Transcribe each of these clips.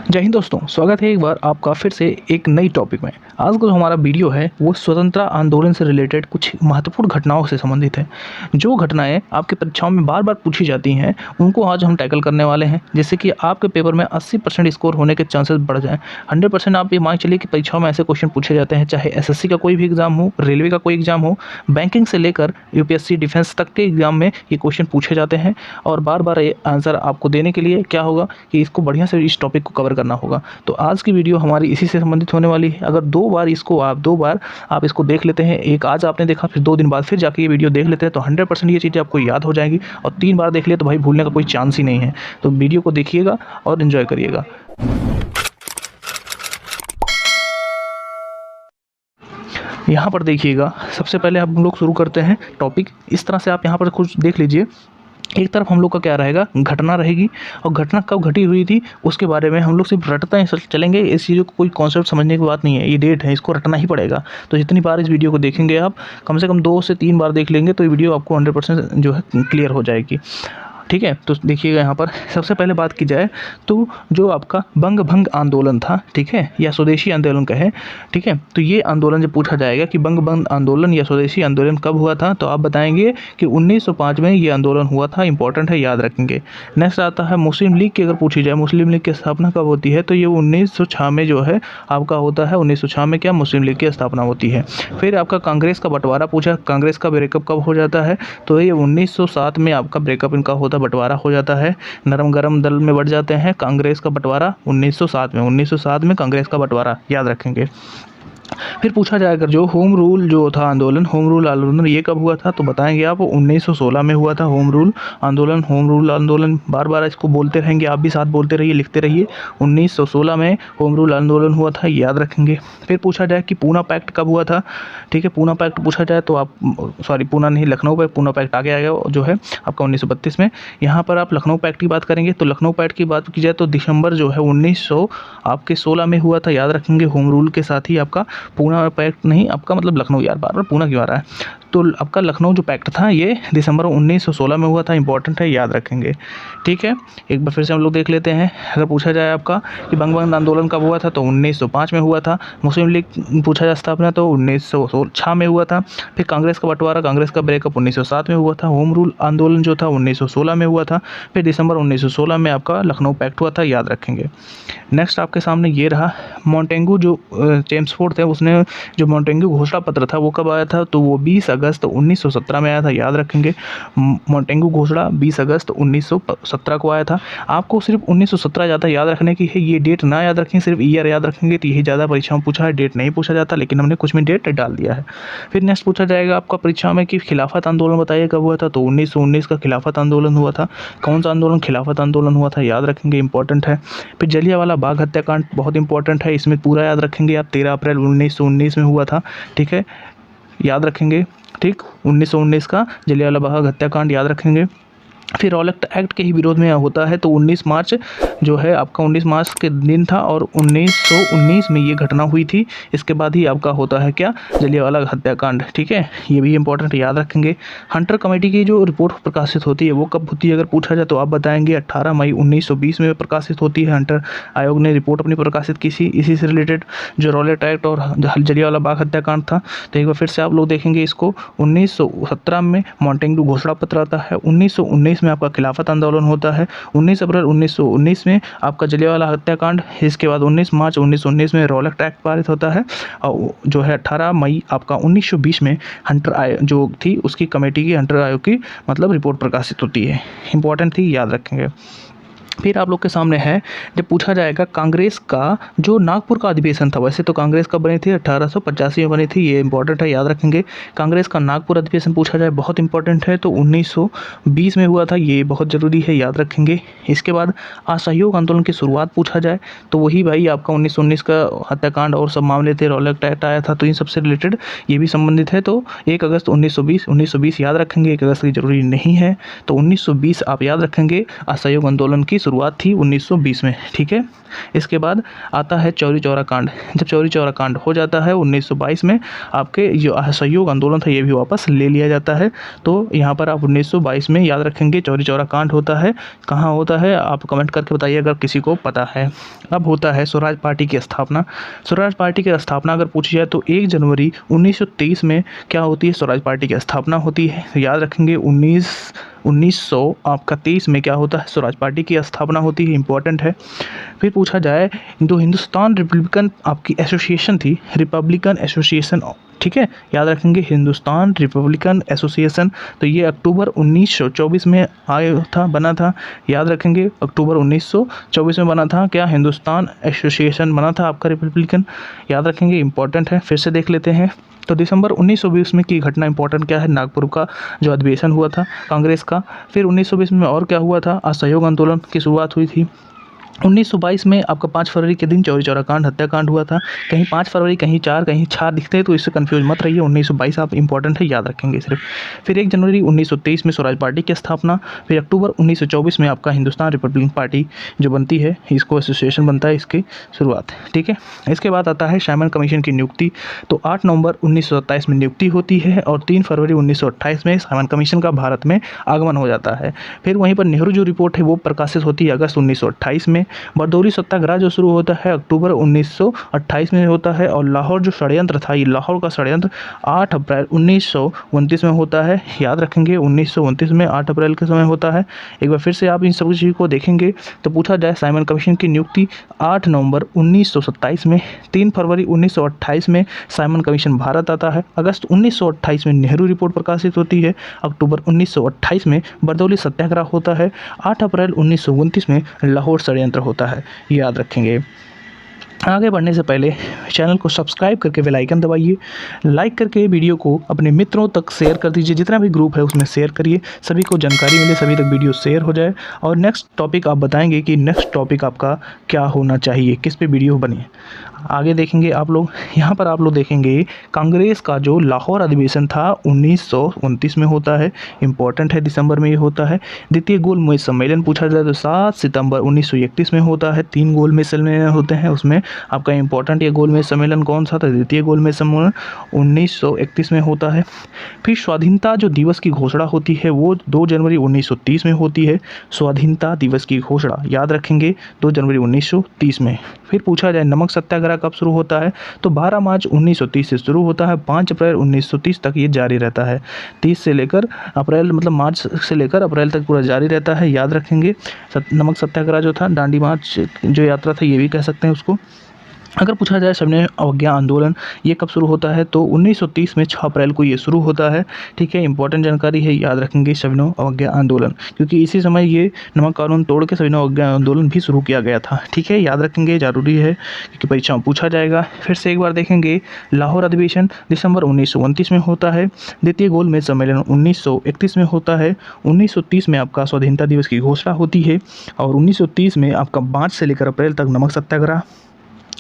जय हिंद दोस्तों, स्वागत है एक बार आपका फिर से एक नई टॉपिक में। आज का जो हमारा वीडियो है वो स्वतंत्रता आंदोलन से रिलेटेड कुछ महत्वपूर्ण घटनाओं से संबंधित है। जो घटनाएं आपकी परीक्षाओं में बार बार पूछी जाती हैं उनको आज हम टैकल करने वाले हैं, जिससे कि आपके पेपर में 80% स्कोर होने के चांसेस बढ़ जाएँ। 100% आप ये मान चलिए कि परीक्षाओं में ऐसे क्वेश्चन पूछे जाते हैं, चाहे एसएससी का कोई भी एग्जाम हो, रेलवे का कोई एग्जाम हो, बैंकिंग से लेकर यूपीएससी डिफेंस तक के एग्जाम में ये क्वेश्चन पूछे जाते हैं। और बार बार ये आंसर आपको देने के लिए क्या होगा कि इसको बढ़िया से इस टॉपिक को कवर करना होगा। तो आज की वीडियो हमारी इसी से संबंधित होने वाली है। अगर दो बार आप इसको देख लेते हैं, एक आज आपने देखा, फिर 2 दिन बाद फिर जाके ये वीडियो देख लेते हैं, तो 100% ये चीज़ें आपको याद हो जाएंगी। और 3 बार देख लिया तो भाई भूलने का कोई चांस ही नहीं है। तो वीडियो को देखिएगा और एंजॉय करिएगा। यहाँ पर देखिएगा, सबसे पहले हम लोग शुरू करते हैं टॉपिक। इस तरह से आप यहाँ पर कुछ देख लीजिए। एक तरफ हम लोग का क्या रहेगा, घटना रहेगी, और घटना कब घटी हुई थी उसके बारे में हम लोग सिर्फ रटते हैं चलेंगे। इस चीज़ों को कोई कॉन्सेप्ट समझने की बात नहीं है, ये डेट है, इसको रटना ही पड़ेगा। तो जितनी बार इस वीडियो को देखेंगे आप, कम से कम 2 से 3 बार देख लेंगे तो ये वीडियो आपको 100% जो है क्लियर हो जाएगी। ठीक है, तो देखिएगा यहाँ पर सबसे पहले बात की जाए तो जो आपका बंग भंग आंदोलन था, ठीक है, या स्वदेशी आंदोलन कहे, ठीक है, तो ये आंदोलन जब पूछा जाएगा कि बंग भंग आंदोलन या स्वदेशी आंदोलन कब हुआ था, तो आप बताएंगे कि 1905 में ये आंदोलन हुआ था। इंपॉर्टेंट है, याद रखेंगे। नेक्स्ट आता है मुस्लिम लीग की। अगर पूछी जाए मुस्लिम लीग की स्थापना कब होती है, तो ये 1906 में जो है आपका होता है। 1906 में क्या मुस्लिम लीग की स्थापना होती है। फिर आपका कांग्रेस का बंटवारा पूछा, कांग्रेस का ब्रेकअप कब हो जाता है, तो ये 1907 में आपका ब्रेकअप इनका होता, बंटवारा हो जाता है। नरम गरम दल में बढ़ जाते हैं। कांग्रेस का बंटवारा 1907 में कांग्रेस का बंटवारा, याद रखेंगे। फिर पूछा जाएगा जो होम रूल जो था आंदोलन, होम रूल आंदोलन ये कब हुआ था, तो बताएंगे आप 1916 में हुआ था होम रूल आंदोलन। होम रूल आंदोलन बार बार इसको बोलते रहेंगे, आप भी साथ बोलते रहिए, लिखते रहिए। 1916 में होम रूल आंदोलन हुआ था, याद रखेंगे। फिर पूछा जाए कि पूना पैक्ट कब हुआ था, ठीक है, पूना पैक्ट पूछा जाए तो आप पूना नहीं, लखनऊ पैक्ट, पूना पैक्ट आगे आएगा जो है आपका 1932 में। यहाँ पर आप लखनऊ पैक्ट की बात करेंगे तो लखनऊ पैक्ट की बात की जाए तो दिसंबर जो है 1916 में हुआ था, याद रखेंगे। होम रूल के साथ ही आपका पूना पैक्ट नहीं, आपका मतलब लखनऊ, यार बार बार पूना क्यों आ रहा है, तो आपका लखनऊ जो पैक्ट था ये दिसंबर 1916 में हुआ था। इंपॉर्टेंट है, याद रखेंगे। ठीक है, एक बार फिर से हम लोग देख लेते हैं। अगर पूछा जाए आपका कि बंग बंग आंदोलन कब हुआ था, तो 1905 में हुआ था। मुस्लिम लीग पूछा जाए स्थापना तो 1906 में हुआ था। फिर कांग्रेस का बंटवारा, कांग्रेस का ब्रेकअप 1907 में हुआ था। होम रूल आंदोलन जो था 1916 में हुआ था। फिर दिसंबर 1916 में आपका लखनऊ पैक्ट हुआ था, याद रखेंगे। नेक्स्ट आपके सामने ये रहा मॉन्टेगू, जो चेम्सफोर्ड थे, उसने जो मॉन्टेगू घोषणा पत्र था वो कब आया था, तो वो 20 अगस्त 1917 में आया था, याद रखेंगे। मॉन्टेगू घोषणा 20 अगस्त 1917 को आया था। आपको सिर्फ 1917 ज़्यादा याद रखने की है, ये डेट ना याद रखें, सिर्फ ईयर याद रखेंगे तो यही ज़्यादा परीक्षाओं पूछा है। डेट नहीं पूछा जाता, लेकिन हमने कुछ में डेट डाल दिया है। फिर नेक्स्ट पूछा जाएगा आपका परीक्षा में कि खिलाफत आंदोलन बताइए कब हुआ था, तो 1919 का खिलाफत आंदोलन हुआ था। कौन सा आंदोलन, खिलाफत आंदोलन हुआ था, याद रखेंगे, इंपॉर्टेंट है। फिर जलियांवाला बाग हत्याकांड बहुत इंपॉर्टेंट है, इसमें पूरा याद रखेंगे आप। 13 अप्रैल 1919 में हुआ था, ठीक है, याद रखेंगे। ठीक, 1919 का जलियांवाला बाग हत्याकांड, याद रखेंगे। फिर रॉलेट एक्ट के ही विरोध में होता है, तो 19 मार्च जो है आपका 19 मार्च के दिन था और 1919 में ये घटना हुई थी। इसके बाद ही आपका होता है क्या, जलियांवाला हत्याकांड, ठीक है, ये भी इंपॉर्टेंट, याद रखेंगे। हंटर कमेटी की जो रिपोर्ट प्रकाशित होती है वो कब होती है, अगर पूछा जाए तो आप बताएंगे 18 मई 1920 में प्रकाशित होती है। हंटर आयोग ने रिपोर्ट अपनी प्रकाशित की थी इसी से रिलेटेड, जो रॉलेट एक्ट और जलियांवाला बाग हत्याकांड था। तो एक बार फिर से आप लोग देखेंगे इसको। 1917 में मॉन्टेगू घोषणा पत्र आता है। 1919 में आपका खिलाफत आंदोलन होता है। 19 अप्रैल 1919 में आपका जलियांवाला हत्याकांड। इसके बाद 19 मार्च 1919 में रॉलेट एक्ट पारित होता है, और जो है 18 मई आपका 1920 में हंटर आयोग जो थी उसकी कमेटी की, हंटर आयोग की मतलब रिपोर्ट प्रकाशित होती है। इंपॉर्टेंट थी, याद रखेंगे। फिर आप लोग के सामने है, जब पूछा जाएगा कांग्रेस का जो नागपुर का अधिवेशन था, वैसे तो कांग्रेस कब बनी थी, 1885 में बनी थी, ये इंपॉर्टेंट है, याद रखेंगे। कांग्रेस का नागपुर अधिवेशन पूछा जाए, बहुत इंपॉर्टेंट है, तो 1920 में हुआ था, ये बहुत ज़रूरी है, याद रखेंगे। इसके बाद असहयोग आंदोलन की शुरुआत पूछा जाए तो वही भाई आपका 1919 का हत्याकांड और सब मामले थे, रॉलेट एक्ट आया था, तो इन सबसे रिलेटेड ये भी संबंधित है। तो 1 अगस्त 1920 याद रखेंगे, 1 अगस्त की जरूरी नहीं है, तो 1920 आप याद रखेंगे, असहयोग आंदोलन की शुरुआत थी 1920 में, ठीक है। इसके बाद आता है चौरी चौरा कांड। जब चौरी चौरा कांड हो जाता है 1922 में, आपके जो असहयोग आंदोलन था ये भी वापस ले लिया जाता है। तो यहाँ पर आप 1922 में याद रखेंगे चौरी चौरा कांड होता है। कहाँ होता है आप कमेंट करके बताइए अगर किसी को पता है। अब होता है स्वराज पार्टी की स्थापना। स्वराज पार्टी की स्थापना अगर पूछी जाए तो 1 जनवरी 1923 में क्या होती है, स्वराज पार्टी की स्थापना होती है। तो याद रखेंगे 1923 में क्या होता है, स्वराज पार्टी की स्थापना होती है, इंपॉर्टेंट है। फिर पूछा जाए जो हिंदुस्तान रिपब्लिकन आपकी एसोसिएशन थी, रिपब्लिकन एसोसिएशन, ठीक है, याद रखेंगे हिंदुस्तान रिपब्लिकन एसोसिएशन, तो ये अक्टूबर 1924 में आया था, बना था। याद रखेंगे अक्टूबर 1924 में बना था, क्या हिंदुस्तान एसोसिएशन बना था आपका रिपब्लिकन, याद रखेंगे, इंपॉर्टेंट है। फिर से देख लेते हैं। तो दिसंबर 1920 में की घटना इंपॉर्टेंट क्या है, नागपुर का जो अधिवेशन हुआ था कांग्रेस का। फिर 1920 में और क्या हुआ था, असहयोग आंदोलन की शुरुआत हुई थी। 1922 में आपका 5 फरवरी के दिन चौरी चौरा कांड, हत्याकांड हुआ था। कहीं 5 फरवरी, कहीं 4, कहीं 4 दिखते हैं, तो इससे कंफ्यूज मत रहिए। 1922 आप इंपॉर्टेंट है, याद रखेंगे सिर्फ। फिर 1 जनवरी 1923 में स्वराज पार्टी की स्थापना। फिर अक्टूबर 1924 में आपका हिंदुस्तान रिपब्लिकन पार्टी जो बनती है, इसको एसोसिएशन बनता है, इसकी शुरुआत, ठीक है। इसके बाद आता है साइमन कमीशन की नियुक्ति। तो 8 नवंबर 1927 में नियुक्ति होती है और 3 फरवरी 1928 में साइमन कमीशन का भारत में आगमन हो जाता है। फिर वहीं पर नेहरू जो रिपोर्ट है वो प्रकाशित होती है अगस्त 1928 में। बरदौली सत्याग्रह जो शुरू होता है अक्टूबर 1928 में होता है। और लाहौर जो षड्यंत्र था, ये लाहौर का षड्यंत्र 8 अप्रैल 1929 में होता है। याद रखेंगे 1929 में 8 अप्रैल के समय होता है। एक बार फिर से आप इन सब चीज़ को देखेंगे तो पूछा जाए साइमन कमीशन की नियुक्ति 8 नवंबर 1927 में। 3 फरवरी 1928 में साइमन कमीशन भारत आता है। अगस्त 1928 में नेहरू रिपोर्ट प्रकाशित होती है। अक्टूबर 1928 में बरदौली सत्याग्रह होता है। 8 अप्रैल 1929 में लाहौर षड्यंत्र होता है, याद रखेंगे। आगे बढ़ने से पहले चैनल को सब्सक्राइब करके बेल आइकन दबाइए, लाइक करके वीडियो को अपने मित्रों तक शेयर कर दीजिए, जितना भी ग्रुप है उसमें शेयर करिए, सभी को जानकारी मिले, सभी तक वीडियो शेयर हो जाए। और नेक्स्ट टॉपिक आप बताएंगे कि नेक्स्ट टॉपिक आपका क्या होना चाहिए, किस पे वीडियो बने। आगे देखेंगे आप लोग, यहाँ पर आप लोग देखेंगे कांग्रेस का जो लाहौर अधिवेशन था 1929 में होता है, इंपॉर्टेंट है, दिसंबर में ये होता है। द्वितीय गोलमेज सम्मेलन पूछा जाए तो 7 सितंबर 1931 में होता है। 3 गोलमेज सम्मेलन होते हैं, उसमें आपका इंपॉर्टेंट ये गोलमेज सम्मेलन कौन सा था, द्वितीय गोलमेज सम्मेलन 1931 में होता है। फिर स्वाधीनता जो दिवस की घोषणा होती है वो 2 जनवरी 1930 में होती है। स्वाधीनता दिवस की घोषणा याद रखेंगे 2 जनवरी 1930 में। फिर पूछा जाए नमक सत्याग्रह कब शुरू होता है, तो 12 मार्च 1930 से शुरू होता है, 5 अप्रैल 1930 तक ये जारी रहता है। 30 से लेकर अप्रैल, मतलब मार्च से लेकर अप्रैल तक पूरा जारी रहता है, याद रखेंगे। नमक सत्याग्रह जो था, दांडी मार्च जो यात्रा था, ये भी कह सकते हैं उसको। अगर पूछा जाए सविनय अवज्ञा आंदोलन ये कब शुरू होता है, तो 1930 में 6 अप्रैल को ये शुरू होता है, ठीक है, इंपॉर्टेंट जानकारी है, याद रखेंगे सविनय अवज्ञा आंदोलन, क्योंकि इसी समय ये नमक कानून तोड़ के सविनय अवज्ञा आंदोलन भी शुरू किया गया था, ठीक है, याद रखेंगे, जरूरी है क्योंकि परीक्षा में पूछा जाएगा। फिर से एक बार देखेंगे, लाहौर अधिवेशन दिसंबर 1929 में होता है। द्वितीय गोलमेज सम्मेलन 1931 में होता है। 1930 में आपका स्वाधीनता दिवस की घोषणा होती है और 1930 में आपका मार्च से लेकर अप्रैल तक नमक सत्याग्रह।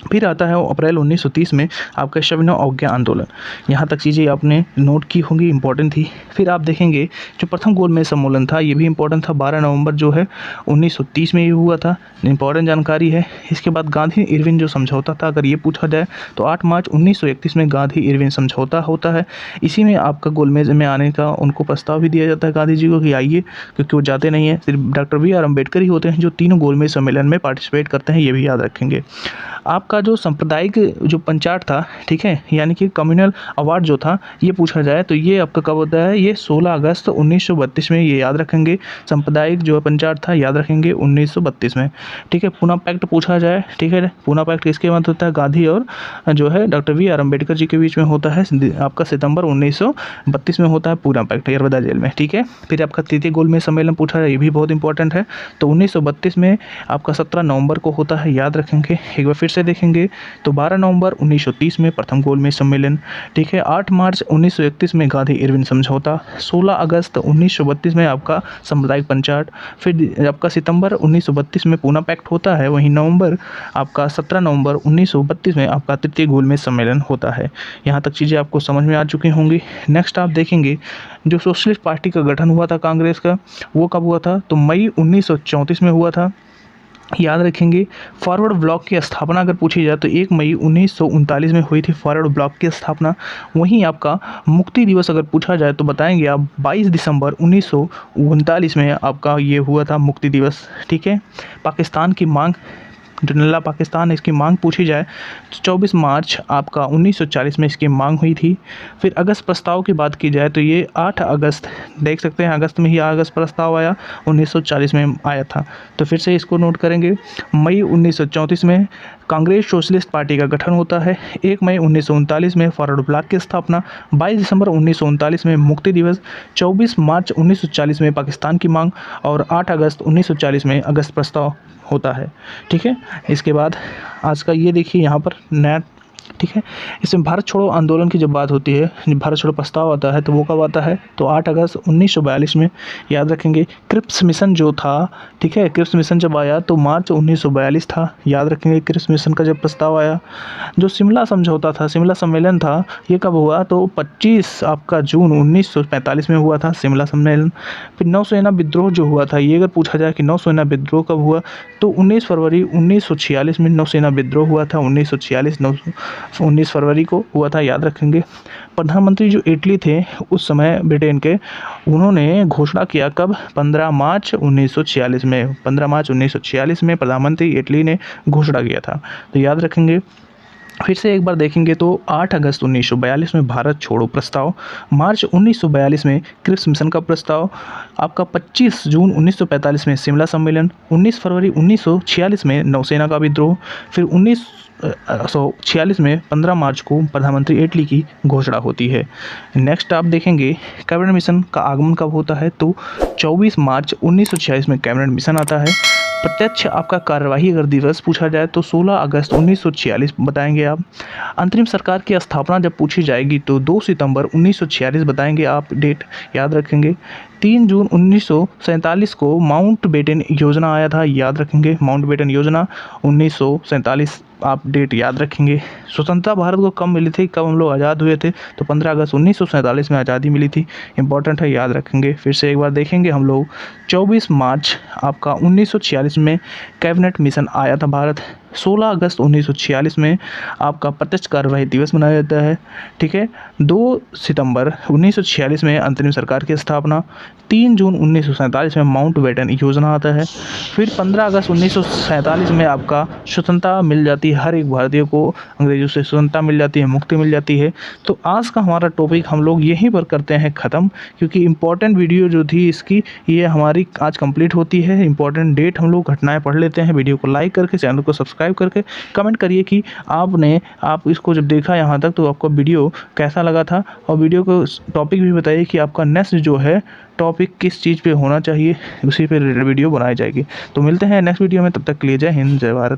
फिर आता है अप्रैल 1930 में आपका सविनय अवज्ञा आंदोलन। यहाँ तक चीज़ें आपने नोट की होंगी, इंपॉर्टेंट थी। फिर आप देखेंगे जो प्रथम गोलमेज सम्मेलन था ये भी इंपॉर्टेंट था, 12 नवंबर जो है 1930 में ये हुआ था, इंपॉर्टेंट जानकारी है। इसके बाद गांधी इरविन जो समझौता था, अगर ये पूछा जाए तो 8 मार्च 1931 में गांधी इरविन समझौता होता है। इसी में आपका गोलमेज में आने का उनको प्रस्ताव भी दिया जाता है गांधी जी को कि आइए, क्योंकि वो जाते नहीं हैं, सिर्फ डॉक्टर BR अम्बेडकर ही होते हैं जो तीनों गोलमेज सम्मेलन में पार्टिसिपेट करते हैं, ये भी याद रखेंगे। आपका जो सांप्रदायिक जो पंचाट था, ठीक है, यानी कि कम्युनल अवार्ड जो था, ये पूछा जाए तो ये आपका कब होता है, ये 16 अगस्त 1932 में, ये याद रखेंगे। सांप्रदायिक जो पंचाट था याद रखेंगे 1932 में, ठीक है। पूना पैक्ट पूछा जाए, ठीक है, पूना पैक्ट किसके मध्य होता है, गांधी और जो है डॉक्टर BR अम्बेडकर जी के बीच में होता है, आपका सितंबर 1932 में होता है पूना पैक्ट, यरवदा जेल में, ठीक है। फिर आपका तृतीय गोलमेज सम्मेलन पूछा जाए, ये भी बहुत इंपॉर्टेंट है, तो 1932 में आपका 17 नवंबर को होता है, याद रखेंगे। एक बार फिर से देखेंगे तो 12 नवंबर 1930 में प्रथम गोलमेज सम्मेलन, ठीक है। 8 मार्च 1931 में गांधी इरविन समझौता। 16 अगस्त 1932 में आपका सांप्रदायिक पंचाट। फिर आपका सितंबर 1932 में पूना पैक्ट होता है, वहीं नवंबर आपका 17 नवंबर 1932 में आपका तृतीय गोलमेज सम्मेलन होता है। यहाँ तक चीज़ें आपको समझ में आ चुकी होंगी। नेक्स्ट आप देखेंगे जो सोशलिस्ट पार्टी का गठन हुआ था कांग्रेस का, वो कब हुआ था, तो मई 1934 में हुआ था। याद रखेंगे। फॉरवर्ड ब्लॉक की स्थापना अगर पूछी जाए तो 1 मई 1939 में हुई थी फॉरवर्ड ब्लॉक की स्थापना। वहीं आपका मुक्ति दिवस अगर पूछा जाए तो बताएंगे आप 22 दिसंबर 1939 में आपका ये हुआ था मुक्ति दिवस। ठीक है। पाकिस्तान की मांग, जो नल्ला पाकिस्तान है, इसकी मांग पूछी जाए तो 24 मार्च आपका 1940 में इसकी मांग हुई थी। फिर अगस्त प्रस्ताव की बात की जाए तो ये 8 अगस्त, देख सकते हैं अगस्त में ही अगस्त प्रस्ताव आया, 1940 में आया था। तो फिर से इसको नोट करेंगे। मई 1934 में कांग्रेस सोशलिस्ट पार्टी का गठन होता है। 1 मई 1939 में फॉरवर्ड ब्लॉक की स्थापना। 22 दिसंबर 1939 में मुक्ति दिवस। 24 मार्च 1940 में पाकिस्तान की मांग और 8 अगस्त 1940 में अगस्त प्रस्ताव होता है। ठीक है। इसके बाद आज का ये देखिए यहाँ पर नया, ठीक है। इसमें भारत छोड़ो आंदोलन की जब बात होती है, भारत छोड़ो प्रस्ताव आता है तो वो कब आता है तो 8 अगस्त 1942 में। याद रखेंगे। क्रिप्स मिशन जो था, ठीक है, क्रिप्स मिशन जब आया तो मार्च 1942 था। याद रखेंगे क्रिप्स मिशन का जब प्रस्ताव आया। जो शिमला समझौता था, शिमला सम्मेलन था, ये कब हुआ तो 25 आपका जून 1945 में हुआ था शिमला सम्मेलन। फिर नौसेना विद्रोह जो हुआ था, ये अगर पूछा जाए कि नौसेना विद्रोह कब हुआ तो 19 फरवरी 1946 में नौसेना विद्रोह हुआ था। 19 फरवरी को हुआ था। याद रखेंगे। प्रधानमंत्री जो इटली थे उस समय ब्रिटेन के, उन्होंने घोषणा किया कब 15 मार्च 1946 में। 15 मार्च 1946 में प्रधानमंत्री इटली ने घोषणा किया था। तो याद रखेंगे। फिर से एक बार देखेंगे तो 8 अगस्त 1942 में भारत छोड़ो प्रस्ताव। मार्च 1942 में क्रिप्स मिशन का प्रस्ताव। आपका 25 जून 1945 में शिमला सम्मेलन। 19 फरवरी 1946 में नौसेना का विद्रोह। फिर 1946 में 15 मार्च को प्रधानमंत्री इटली की घोषणा होती है। नेक्स्ट आप देखेंगे कैबिनेट मिशन का आगमन कब होता है तो 24 मार्च 1946 में कैबिनेट मिशन आता है। प्रत्यक्ष आपका कार्यवाही अगर दिवस पूछा जाए तो 16 अगस्त 1946 बताएंगे आप। अंतरिम सरकार की स्थापना जब पूछी जाएगी तो 2 सितंबर 1946 बताएंगे आप डेट। याद रखेंगे। 3 जून 1947 को माउंट बेटन योजना आया था। याद रखेंगे। माउंट बेटन योजना 1947 आप डेट याद रखेंगे। स्वतंत्रता भारत को कब मिली थी, कब हम लोग आज़ाद हुए थे तो 15 अगस्त 1947 में आज़ादी मिली थी। इंपॉर्टेंट है, याद रखेंगे। फिर से एक बार देखेंगे हम लोग 24 मार्च आपका 1946 में कैबिनेट मिशन आया था भारत। 16 अगस्त 1946 में आपका प्रत्यक्ष कार्यवाही दिवस मनाया जाता है। ठीक है। 2 सितंबर 1946 में अंतरिम सरकार की स्थापना। 3 जून 1947 में माउंट बेटन योजना आता है। फिर 15 अगस्त 1947 में आपका स्वतंत्रता मिल जाती है, हर एक भारतीय को अंग्रेजों से स्वतंत्रता मिल जाती है, मुक्ति मिल जाती है। तो आज का हमारा टॉपिक हम लोग यहीं पर करते हैं ख़त्म, क्योंकि इम्पोर्टेंट वीडियो जो थी इसकी ये हमारी आज कंप्लीट होती है। इम्पोर्टेंट डेट हम लोग घटनाएं पढ़ लेते हैं। वीडियो को लाइक करके, चैनल को सब्सक्राइब करके कमेंट करिए कि आप इसको जब देखा यहाँ तक तो आपका वीडियो कैसा लगा था, और वीडियो को टॉपिक भी बताइए कि आपका नेक्स्ट जो है टॉपिक किस चीज़ पे होना चाहिए, उसी पे वीडियो बनाई जाएगी। तो मिलते हैं नेक्स्ट वीडियो में, तब तक के लिए जय हिंद, जय भारत।